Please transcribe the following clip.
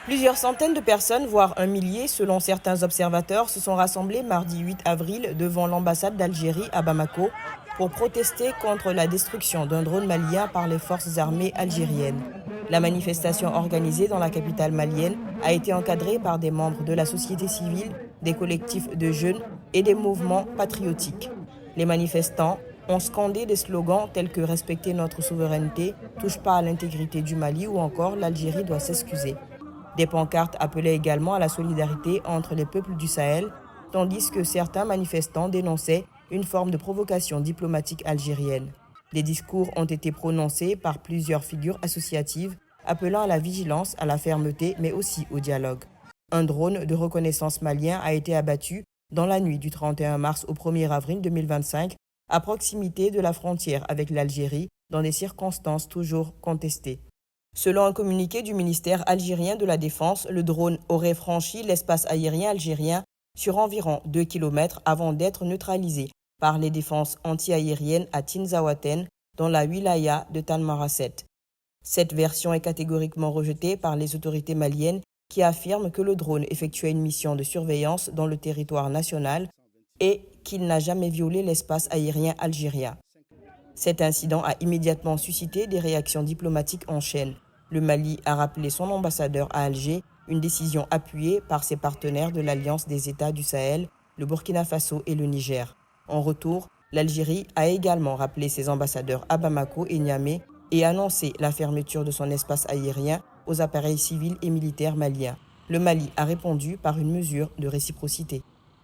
Plusieurs centaines de personnes, voire un millier selon certains observateurs, se sont rassemblées mardi 8 avril devant l'ambassade d'Algérie à Bamako pour protester contre la destruction d'un drone malien par les forces armées algériennes. La manifestation organisée dans la capitale malienne a été encadrée par des membres de la société civile, des collectifs de jeunes et des mouvements patriotiques. Les manifestants ont scandé des slogans tels que respecter notre souveraineté, touche pas à l'intégrité du Mali ou encore l'Algérie doit s'excuser. Des pancartes appelaient également à la solidarité entre les peuples du Sahel, tandis que certains manifestants dénonçaient une forme de provocation diplomatique algérienne. Des discours ont été prononcés par plusieurs figures associatives appelant à la vigilance, à la fermeté, mais aussi au dialogue. Un drone de reconnaissance malien a été abattu dans la nuit du 31 mars au 1er avril 2025 à proximité de la frontière avec l'Algérie dans des circonstances toujours contestées. Selon un communiqué du ministère algérien de la Défense, le drone aurait franchi l'espace aérien algérien sur environ 2 km avant d'être neutralisé par les défenses anti-aériennes à Tinzaouaten, dans la wilaya de Tanmarasset. Cette version est catégoriquement rejetée par les autorités maliennes qui affirment que le drone effectuait une mission de surveillance dans le territoire national et qu'il n'a jamais violé l'espace aérien algérien. Cet incident a immédiatement suscité des réactions diplomatiques en chaîne. Le Mali a rappelé son ambassadeur à Alger, une décision appuyée par ses partenaires de l'Alliance des États du Sahel, le Burkina Faso et le Niger. En retour, l'Algérie a également rappelé ses ambassadeurs à Bamako et Niamey et annoncé la fermeture de son espace aérien aux appareils civils et militaires maliens. Le Mali a répondu par une mesure de réciprocité.